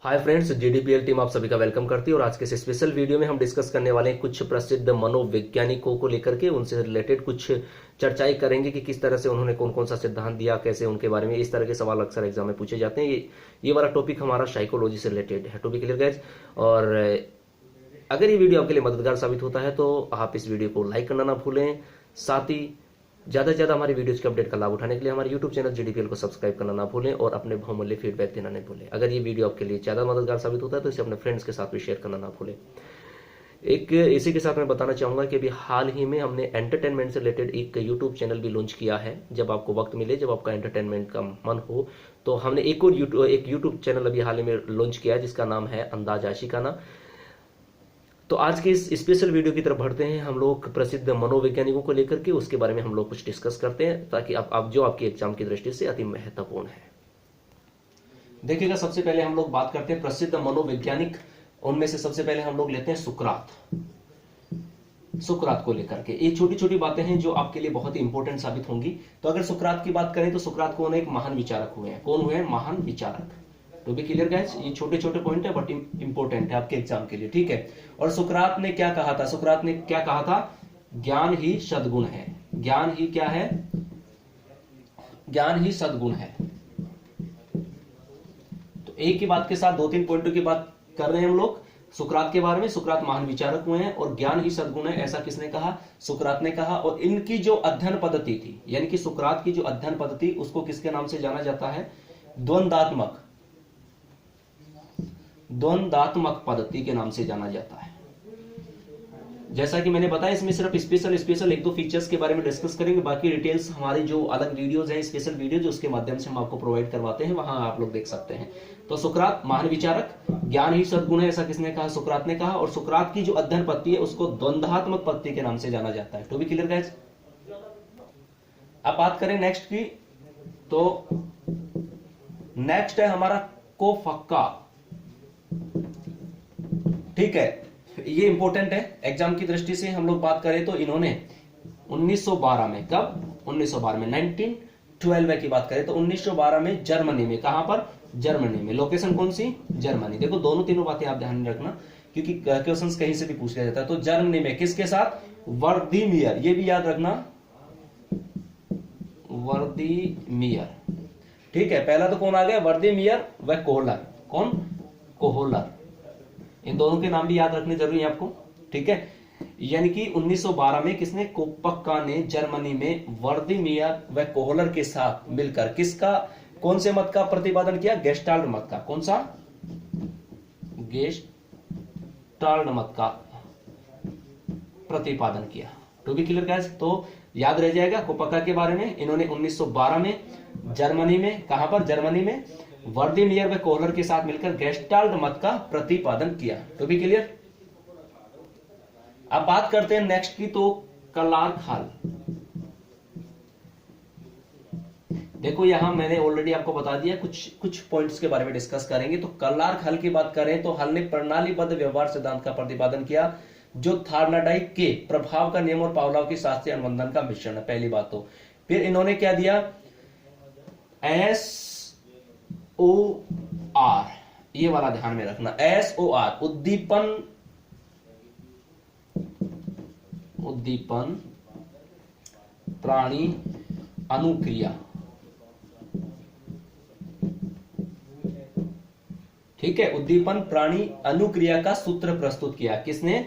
Hi friends, जीडीपीएल team आप सभी का वेलकम करती है। और आज के इस स्पेशल वीडियो में हम डिस्कस करने वाले हैं कुछ प्रसिद्ध मनोवैज्ञानिकों को लेकर के, उनसे रिलेटेड कुछ चर्चाएं करेंगे कि किस तरह से उन्होंने कौन कौन सा सिद्धांत दिया, कैसे उनके बारे में। इस तरह के सवाल अक्सर एग्जाम में पूछे जाते हैं। ये वाला टॉपिक हमारा साइकोलॉजी से रिलेटेड है। टू बी क्लियर गाइज, और अगर ये वीडियो आपके लिए मददगार साबित होता है तो आप इस वीडियो को लाइक करना ना भूलें। साथ ही ज्यादा से ज्यादा हमारी वीडियोज के अपडेट का लाभ उठाने के लिए हमारे यूट्यूब चैनल जीडीपीएल को सब्सक्राइब करना ना भूलें और अपने बहुमूल्य फीडबैक देना नहीं भूलें। अगर ये वीडियो आपके लिए ज्यादा मददगार साबित होता है तो इसे अपने फ्रेंड्स के साथ भी शेयर करना ना भूलें। एक इसी के साथ मैं बताना चाहूंगा कि अभी हाल ही में हमने एंटरटेनमेंट से रिलेटेड एक यूट्यूब चैनल भी लॉन्च किया है। जब आपको वक्त मिले, जब आपका एंटरटेनमेंट का मन हो, तो हमने एक यूट्यूब चैनल अभी हाल ही में लॉन्च किया है जिसका नाम है अंदाज आशिकाना। तो आज के इस स्पेशल वीडियो की तरफ बढ़ते हैं। हम लोग प्रसिद्ध मनोवैज्ञानिकों को लेकर के उसके बारे में हम लोग कुछ डिस्कस करते हैं, ताकि आप जो आपकी एग्जाम की दृष्टि से अति महत्वपूर्ण है। देखिएगा, सबसे पहले हम लोग बात करते हैं प्रसिद्ध मनोवैज्ञानिक। उनमें से सबसे पहले हम लोग लेते हैं सुकरात को लेकर के। ये छोटी छोटी बातें हैं जो आपके लिए बहुत ही इंपॉर्टेंट साबित होंगी। तो अगर सुकरात की बात करें तो सुकरात कौन है? एक महान विचारक हुए हैं। कौन हुए हैं? महान विचारक। टू बी क्लियर गाइस, ये छोटे छोटे पॉइंट है बट इंपॉर्टेंट है आपके एग्जाम के लिए, ठीक है। और सुकरात ने क्या कहा था? सुकरात ने क्या कहा था? ज्ञान ही सद्गुण है। ज्ञान ही क्या है? ज्ञान ही सद्गुण है। तो एक ही बात के साथ दो तीन पॉइंटों की बात कर रहे हैं हम लोग सुकरात के बारे में। सुकरात महान विचारक हुए हैं और ज्ञान ही सद्गुण है, ऐसा किसने कहा? सुकरात ने कहा। और इनकी जो अध्ययन पद्धति थी, यानी कि सुकरात की जो अध्ययन पद्धति, उसको किसके नाम से जाना जाता है? द्वंद्वात्मक पद्धति के नाम से जाना जाता है। जैसा कि मैंने बताया, इसमें सिर्फ स्पेशल एक दो फीचर्स के बारे में डिस्कस करेंगे। बाकी डिटेल्स हमारी जो अलग वीडियोस हैं, स्पेशल वीडियोज, उसके माध्यम से हम आपको प्रोवाइड करवाते हैं, वहां आप लोग देख सकते हैं। तो सुकरात महान विचारक, ज्ञान ही सद्गुण है, ऐसा किसने कहा? सुकरात ने कहा। और सुकरात की जो अध्ययन पद्धति है उसको द्वंद्वात्मक पद्धति के नाम से जाना जाता है। To be clear guys. अब बात करें नेक्स्ट की, तो नेक्स्ट है हमारा कोफक्का, ठीक है। ये इंपॉर्टेंट है एग्जाम की दृष्टि से। हम लोग बात करें तो इन्होंने 1912 में, कब? 1912 में, 1912 की बात करें तो 1912 में जर्मनी में। कहां पर? जर्मनी में। लोकेशन कौन सी? जर्मनी। देखो, दोनों तीनों बातें आप ध्यान में रखना, क्योंकि क्वेश्चंस कहीं से भी पूछ लिया जाता है। तो जर्मनी में किसके साथ? वर्दीमियर। ये भी याद रखना, वर्दीमियर, ठीक है। पहला तो कौन आ गया? वर्दीमियर व कोहलर। कौन? कोहलर। इन दोनों के नाम भी याद रखने जरूरी है आपको, ठीक है। यानी कि 1912 में किसने? कोपक्का ने जर्मनी में वर्दीमियर व कोहलर के साथ मिलकर किसका, कौन से मत का प्रतिपादन किया? गेस्टाल्ट मत का। कौन सा? गेस्टाल्ट मत का प्रतिपादन किया। टू बी क्लियर गाइस, तो याद रह जाएगा कोपक्का के बारे में। इन्होंने 1912 में जर्मनी में, कहां पर? जर्मनी में वर्दीमियर व कोहलर के साथ मिलकर गेस्टाल्ट मत का प्रतिपादन किया। To be clear. अब बात करते हैं नेक्स्ट की, तो क्लार्क हॉल। देखो, यहां मैंने ऑलरेडी आपको बता दिया, कुछ पॉइंट्स के बारे में डिस्कस करेंगे। तो क्लार्क हॉल की बात करें तो हॉल ने प्रणालीबद्ध व्यवहार सिद्धांत का प्रतिपादन किया, जो थॉर्नडाइक के प्रभाव का नियम और पावलोव की शास्त्रीय अनुबंधन का मिश्रण है। पहली बात तो फिर इन्होंने क्या दिया? SOR, ये वाला ध्यान में रखना। SOR उद्दीपन प्राणी अनुक्रिया, ठीक है। उद्दीपन प्राणी अनुक्रिया का सूत्र प्रस्तुत किया। किसने?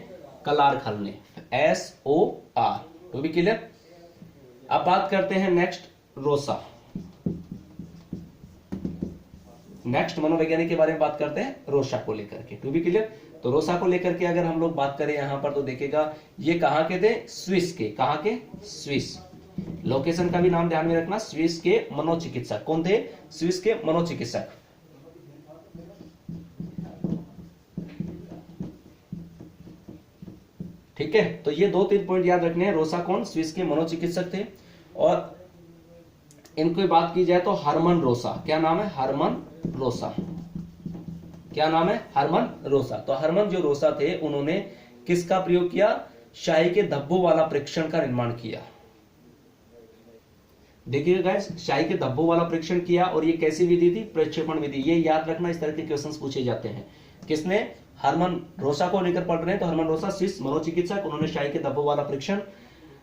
क्लार्क हॉल ने। SOR। तो भी क्लियर। अब बात करते हैं नेक्स्ट, रोसा। नेक्स्ट मनोवैज्ञानिक के बारे में बात करते हैं, रोसा को लेकर के। To be clear. तो रोसा को लेकर के अगर हम लोग बात करें यहां पर, तो देखेगा ये कहां के थे? स्विस के। कहां के? स्विस। लोकेशन का भी नाम ध्यान में रखना। स्विस के मनोचिकित्सक। कौन थे? स्विस के मनोचिकित्सक, ठीक है। तो ये दो तीन पॉइंट याद रखने हैं। रोसा कौन? स्विस के मनोचिकित्सक थे। और इनकी बात की जाए तो हरमन रोसा। क्या नाम है? हरमन रोसा। क्या नाम है? हरमन रोसा। तो हरमन जो रोसा थे, उन्होंने किसका प्रयोग किया? शाही के धब्बों वाला परीक्षण का निर्माण किया। देखिए गाइस, शाही के धब्बों वाला परीक्षण किया और ये कैसी विधि थी? प्रक्षेपण विधि। ये याद रखना, इस तरह के क्वेश्चंस पूछे जाते हैं। किसने? हरमन रोसा को लेकर पढ़ रहे हैं, तो हरमन रोसा स्विस मनोचिकित्सक, उन्होंने शाही के धब्बों वाला परीक्षण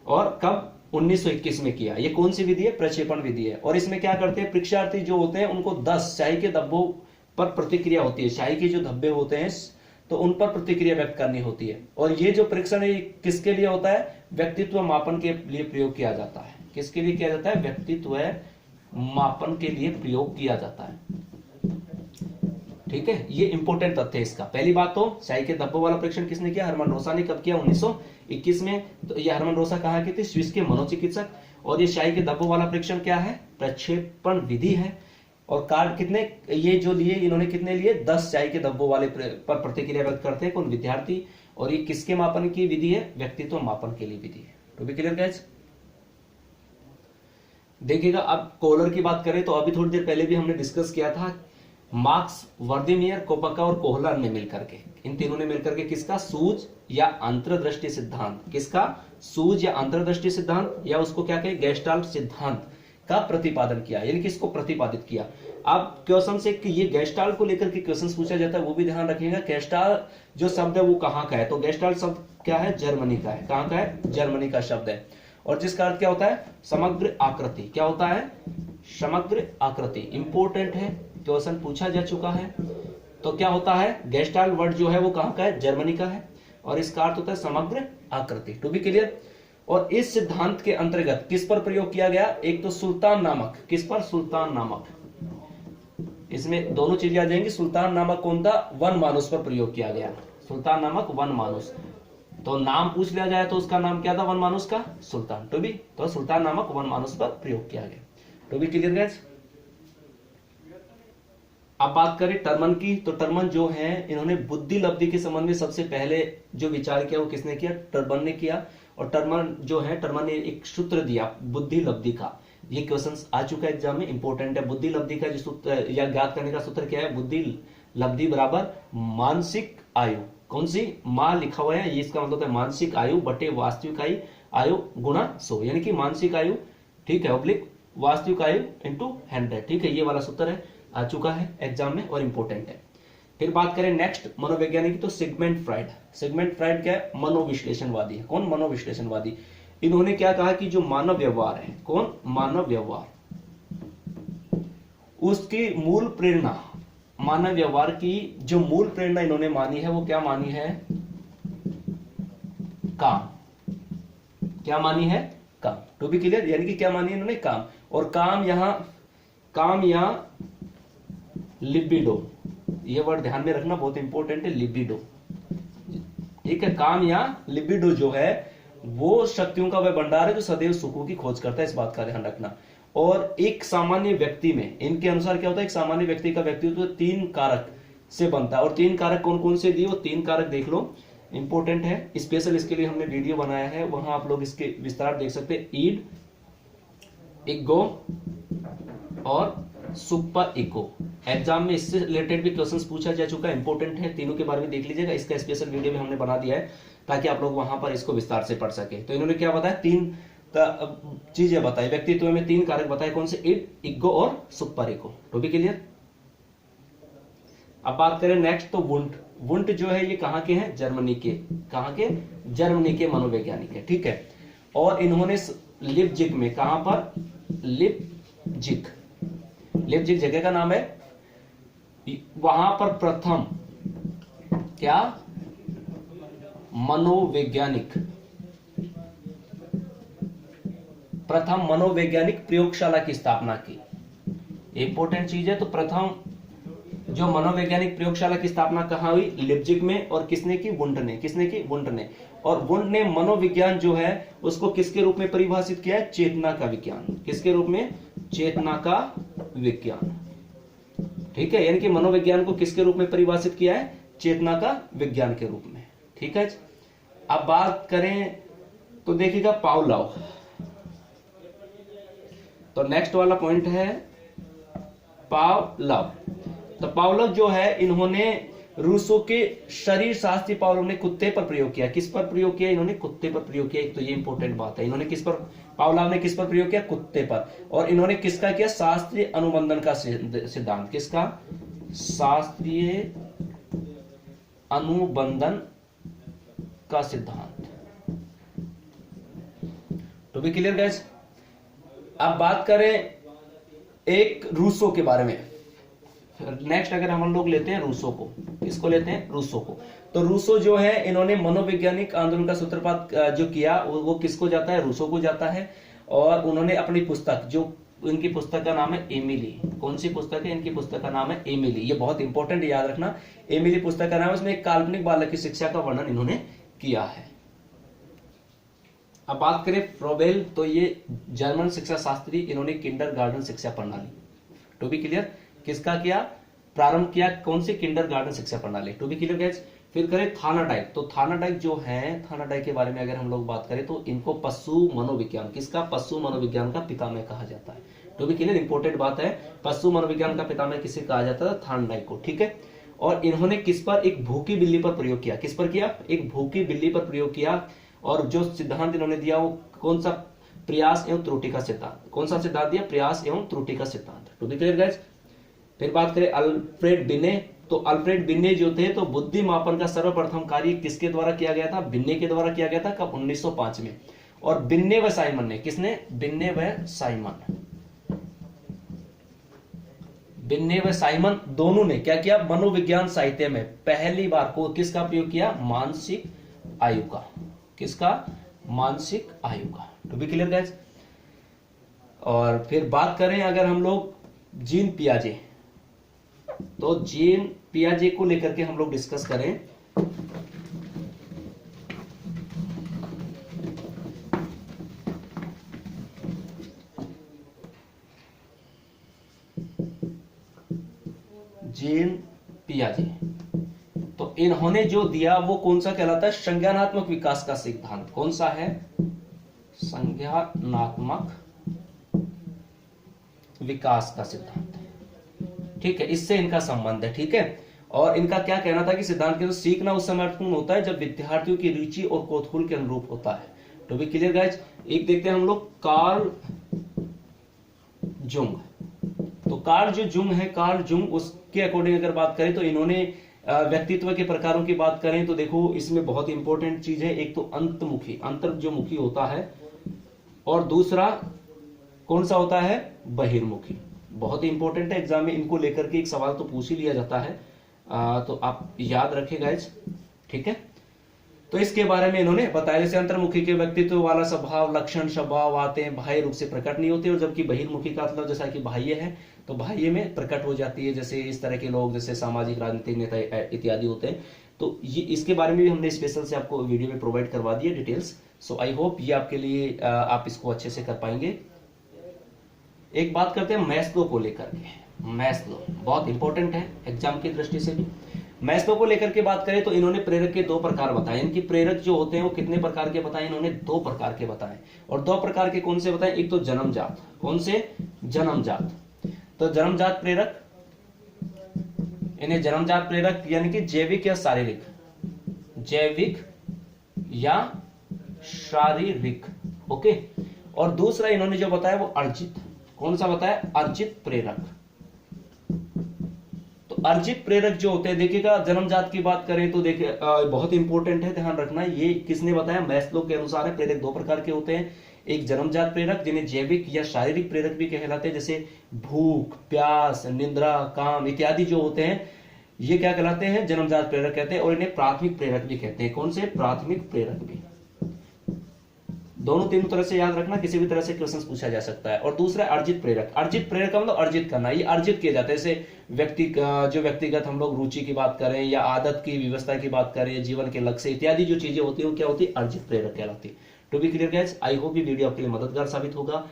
और कब? 1921 में किया। ये कौन सी विधि है? प्रक्षेपण विधि है। और इसमें क्या करते हैं? परीक्षार्थी जो होते हैं उनको 10 शाही के धब्बों पर प्रतिक्रिया होती है। शाही के जो धब्बे होते हैं तो उन पर प्रतिक्रिया व्यक्त करनी होती है। और ये जो परीक्षण है किसके लिए होता है? व्यक्तित्व मापन के लिए प्रयोग किया जाता है। किसके लिए किया जाता है? व्यक्तित्व मापन के लिए प्रयोग किया जाता है। ठीक है, ये इंपॉर्टेंट तथ्य है इसका। पहली बात तो शाही के धब्बों वाला परीक्षण किसने किया? हरमन रोसा ने। कब किया? 1921 में। तो ये हरमन रोसा कहाँ के थे? स्विस के मनोचिकित्सक। और ये शाही के धब्बों वाला परीक्षण क्या है? प्रक्षेपण विधि है। और कार्ड कितने ये जो लिए इन्होंने, कितने लिए? 10 शाही के धब्बों वाले पर प्रतिक्रिया व्यक्त करते हैं कौन? विद्यार्थी। और ये किसके मापन की विधि है? व्यक्तित्व मापन के लिए विधि है। तो भी क्लियर गाइस? देखिएगा, अब कोहलर की बात करें तो अभी थोड़ी देर पहले भी हमने डिस्कस किया था। मार्क्स, वर्दीमियर, कोपका और कोहलर ने मिलकर के, इन तीनों ने मिलकर के किसका? सूझ या अंतर्दृष्टि सिद्धांत। किसका? सूझ या अंतर्दृष्टि सिद्धांत, या उसको क्या कहें? गेस्टाल्ट सिद्धांत का प्रतिपादन किया, यानी किसको प्रतिपादित किया। अब क्वेश्चन से कि ये गेस्टाल्ट को लेकर के क्वेश्चन पूछा जाता है, वो भी ध्यान रखिएगा। गेस्टाल्ट जो शब्द है वो कहाँ का है? तो गेस्टाल्ट शब्द क्या है? जर्मनी का है। कहाँ का है? जर्मनी का शब्द है। और जिसका अर्थ क्या होता है? समग्र आकृति। क्या होता है? समग्र आकृति। इंपोर्टेंट है, क्वेश्चन पूछा जा चुका है। तो क्या होता है? गेस्टाल्ट वर्ड जो है वो कहाँ का है? जर्मनी का है। और इसका अर्थ होता है समग्र आकृति। To be clear? और इस सिद्धांत के अंतर्गत किस पर प्रयोग किया गया? एक तो सुल्तान नामक। किस पर? सुल्तान नामक। इसमें दोनों चीजें आ जाएंगी। सुल्तान नामक कौन था? वन मानुस पर प्रयोग किया गया। सुल्तान नामक वन मानुस। तो नाम पूछ लिया जाए तो उसका नाम क्या था वन मानुस का? सुल्तान। टू बी, तो सुल्तान नामक वन मानुस पर प्रयोग किया गया। To be clear guys? अब बात करें टर्मन की, तो टर्मन जो है इन्होंने बुद्धि लब्धि के संबंध में सबसे पहले जो विचार किया वो किसने किया? टर्मन ने किया। और टर्मन जो है, टर्मन ने एक सूत्र दिया बुद्धि लब्धि का। ये क्वेश्चन आ चुका है एग्जाम में, इंपॉर्टेंट है। बुद्धि लब्धि का जो सूत्र या ज्ञात करने का सूत्र क्या है? बुद्धि लब्धि बराबर मानसिक आयु। कौन सी? मां लिखा हुआ है, ये इसका मतलब है मानसिक आयु बटे वास्तविक आयु गुणा 100, यानी कि मानसिक आयु, ठीक है, ऑब्लिक वास्तविक आयु इंटू 100। ठीक है, ये वाला सूत्र है, आ चुका है एग्जाम में और इंपॉर्टेंट है। फिर बात करें नेक्स्ट मनोवैज्ञानिक की, तो सिगमंड फ्राइड। सिगमंड फ्राइड क्या है? मनोविश्लेषणवादी है। कौन? मनोविश्लेषणवादी। इन्होंने क्या कहा कि जो मानव व्यवहार है, कौन? मानव व्यवहार, उसकी मूल प्रेरणा, मानव व्यवहार की जो मूल प्रेरणा इन्होंने मानी है वो क्या मानी है? काम। क्या मानी है? काम। To be clear? यानी कि क्या मानी इन्होंने? काम। और काम यहां, काम या लिबिडो, ये वर्ड ध्यान में रखना, बहुत इंपॉर्टेंट है, लिबिडो। ठीक है, काम या लिबिडो जो है वो शक्तियों का वह भंडार है जो सदैव सुखों की खोज करता है, इस बात का ध्यान रखना। और एक सामान्य व्यक्ति में, इनके अनुसार क्या होता है? एक सामान्य व्यक्ति का व्यक्तित्व 3 कारक से बनता है। और 3 कारक कौन कौन से दिए? वो 3 कारक देख लो, इंपॉर्टेंट है। स्पेशल इसके लिए हमने वीडियो बनाया है, वहां आप लोग इसके विस्तार देख सकते हैं। ईड, इगो और सुपर इको। एग्जाम में इससे रिलेटेड भी क्वेश्चंस पूछा जा चुका है, इंपॉर्टेंट है, तीनों के बारे में देख लीजिएगा। इसका स्पेशल वीडियो में हमने बना दिया है ताकि आप लोग वहां पर इसको विस्तार से पढ़ सके। तो इन्होंने क्या बताया? 3 चीजें बताई व्यक्तित्व में, 3 कारक बताए, कौन से? ईड, इगो और सुपर इको। तो भी क्लियर? अब बात करें नेक्स्ट, तो वुंट। वुंट जो है ये कहां के हैं? जर्मनी के। कहां के? जर्मनी के मनोवैज्ञानिक है। ठीक है, और इन्होंने लिपजिग में, कहां पर? लिपजिग, लिपजिग जगह का नाम है, वहां पर प्रथम क्या? मनोवैज्ञानिक, प्रथम मनोवैज्ञानिक प्रयोगशाला की स्थापना की। इंपॉर्टेंट चीज है। तो प्रथम जो मनोवैज्ञानिक प्रयोगशाला की स्थापना कहां हुई? लिपजिग में। और किसने की? वुंट ने। किसने की? वुंट ने। और वुंट ने मनोविज्ञान जो है उसको किसके रूप में परिभाषित किया है? चेतना का विज्ञान। किसके रूप में? चेतना का विज्ञान। ठीक है, यानी कि मनोविज्ञान को किसके रूप में परिभाषित किया है? चेतना का विज्ञान के रूप में। ठीक है, अब बात करें तो देखिएगा पावलोव। तो नेक्स्ट वाला पॉइंट है पावलोव। तो पावलोव जो है इन्होंने रूसो के शरीर शास्त्री पावलोव ने कुत्ते पर प्रयोग किया। किस पर प्रयोग किया? इन्होंने कुत्ते पर प्रयोग किया। एक तो ये इंपॉर्टेंट बात है, इन्होंने किस पर, पावलोव ने किस पर प्रयोग किया? कुत्ते पर। और इन्होंने किसका किया? शास्त्रीय अनुबंधन का सिद्धांत। किसका? शास्त्रीय अनुबंधन का सिद्धांत। To be clear guys. अब बात करें एक रूसो के बारे में। नेक्स्ट अगर हम लोग लेते हैं रूसो को, किसको लेते हैं? रूसो को। तो रूसो जो है, इन्होंने मनोवैज्ञानिक आंदोलन का सूत्रपात जो किया वो किसको जाता है? रूसो को जाता है। और उन्होंने अपनी पुस्तक, जो इनकी पुस्तक का नाम है एमिली। कौन सी पुस्तक है? इनकी पुस्तक का नाम है एमिली। ये बहुत इंपॉर्टेंट, याद रखना। एमिली पुस्तक का नाम है। उसमें एक काल्पनिक बालक की शिक्षा का वर्णन इन्होंने किया है। अब बात करें फ्रोबेल, तो ये जर्मन शिक्षा शास्त्री, इन्होंने किंडरगार्टन शिक्षा प्रणाली, टू बी क्लियर, किसका किया? प्रारंभ किया। कौन सी? किंडरगार्टन शिक्षा प्रणाली, टू बी क्लियर गाइस। फिर करें थानाडाइक। तो थानाडाइक जो है, थानाडाइक के बारे में अगर हम लोग बात करें तो इनको पशु मनोविज्ञान, किसका? पशु मनोविज्ञान का पितामह कहा जाता है। टू बी क्लियर, इंपॉर्टेंट बात है। पशु मनोविज्ञान का पितामह किसे कहा जाता है? थानाडाइक को, ठीक है। और इन्होंने किस पर? एक भूखी बिल्ली पर प्रयोग किया। किस पर किया? एक भूखी बिल्ली पर प्रयोग किया। और जो सिद्धांत इन्होंने दिया वो कौन सा? प्रयास एवं त्रुटि का सिद्धांत। कौन सा सिद्धांत दिया? प्रयास एवं त्रुटि का सिद्धांत, टू बी क्लियर गाइस। फिर बात करें अल्फ्रेड बिने। तो अल्फ्रेड बिने जो थे, तो बुद्धि मापन का सर्वप्रथम कार्य किसके द्वारा किया गया था? बिन्ने के द्वारा किया गया था। कब? 1905 में। और बिन्ने व साइमन ने, किसने? बिन्ने व साइमन, बिन्ने व साइमन दोनों ने क्या किया? मनोविज्ञान साहित्य में पहली बार को किसका प्रयोग किया? मानसिक आयु का। किसका? मानसिक आयु का, टू बी क्लियर गाइस। और फिर बात करें अगर हम लोग जीन पियाजे, तो जीन पियाजे को लेकर के हम लोग डिस्कस करें। जीन पियाजे, तो इन्होंने जो दिया वो कौन सा कहलाता है? संज्ञानात्मक विकास का सिद्धांत। कौन सा है? संज्ञानात्मक विकास का सिद्धांत, ठीक है। इससे इनका संबंध है, ठीक है। और इनका क्या कहना था कि सिद्धांत के सीखना उस समय अर्थपूर्ण होता है जब विद्यार्थियों की रुचि और कौतूहल के अनुरूप होता है। To be clear guys. एक देखते हैं हम लोग कार्ल जुंग। तो कार्ल जो जुंग है, कार्ल जुंग, उसके अकॉर्डिंग अगर बात करें तो इन्होंने व्यक्तित्व के प्रकारों की बात करें तो देखो इसमें बहुत इंपॉर्टेंट चीज है। एक तो अंतमुखी, अंतर जो मुखी होता है, और दूसरा कौन सा होता है? बहिर्मुखी। बहुत ही इंपॉर्टेंट है, एग्जाम में इनको लेकर के एक सवाल तो पूछ ही लिया जाता है। तो आप याद रखेगा इस, ठीक है। तो इसके बारे में इन्होंने बताया, जैसे अंतर्मुखी के व्यक्तित्व वाला स्वभाव, लक्षण, स्वभाव आते हैं, बाह्य रूप से प्रकट नहीं होते, और जबकि बहिर्मुखी का मतलब जैसा कि बाह्य है तो बाह्य में प्रकट हो जाती है। जैसे इस तरह के लोग, जैसे सामाजिक राजनीतिक नेता इत्यादि होते हैं। तो ये इसके बारे में भी हमने स्पेशल से आपको वीडियो में प्रोवाइड करवा दिया डिटेल्स। सो आई होप ये आपके लिए आप इसको अच्छे से कर पाएंगे। एक बात करते हैं मैस्लो को लेकर के। मैस्लो बहुत इंपॉर्टेंट है एग्जाम की दृष्टि से भी। मैस्लो को लेकर के बात करें तो इन्होंने प्रेरक के 2 प्रकार बताए। इनकी प्रेरक जो होते हैं वो कितने प्रकार के बताए? इन्होंने 2 प्रकार के बताए। और 2 प्रकार के कौन से बताए? एक तो जन्मजात। कौन से? जन्मजात। तो जन्मजात प्रेरक, इन्हें जन्मजात प्रेरक यानी कि जैविक या शारीरिक, जैविक या शारीरिक, ओके। और दूसरा इन्होंने जो बताया वो अर्जित। कौन सा बताया? अर्जित प्रेरक। तो अर्जित प्रेरक जो होते हैं, देखिएगा जन्मजात की बात करें तो देखिए बहुत इंपॉर्टेंट है, ध्यान रखना। ये किसने बताया? मैस्लो के अनुसार है। प्रेरक 2 प्रकार के होते हैं, एक जन्मजात प्रेरक जिन्हें जैविक या शारीरिक प्रेरक भी कहलाते हैं, जैसे भूख, प्यास, निद्रा, काम इत्यादि जो होते हैं ये क्या कहलाते हैं? जन्मजात प्रेरक कहते हैं। और इन्हें प्राथमिक प्रेरक भी कहते हैं। कौन से? प्राथमिक प्रेरक भी। दोनों तीनों तरह से याद रखना, किसी भी तरह से क्वेश्चन पूछा जा सकता है। और दूसरा अर्जित प्रेरक। अर्जित प्रेरक का मतलब अर्जित करना, ये अर्जित किए जाते हैं। जैसे व्यक्तिगत हम लोग रुचि की बात करें या आदत की व्यवस्था की बात करें, जीवन के लक्ष्य इत्यादि जो चीजें होती है वो क्या होती है? अर्जित प्रेरक कहलाती है। To be clear guys, I hope ये वीडियो आपके लिए मददगार साबित होगा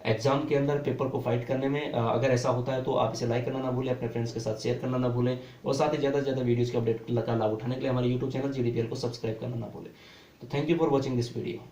एग्जाम के अंदर पेपर को फाइट करने में। अगर ऐसा होता है तो आप इसे लाइक करना ना भूलें, अपने फ्रेंड्स के साथ शेयर करना ना भूलें, और साथ ही ज्यादा से ज्यादा वीडियोस के अपडेट का लाभ उठाने के लिए हमारे यूट्यूब चैनल GDPL को सब्सक्राइब करना ना भूलें। तो thank you for watching this video.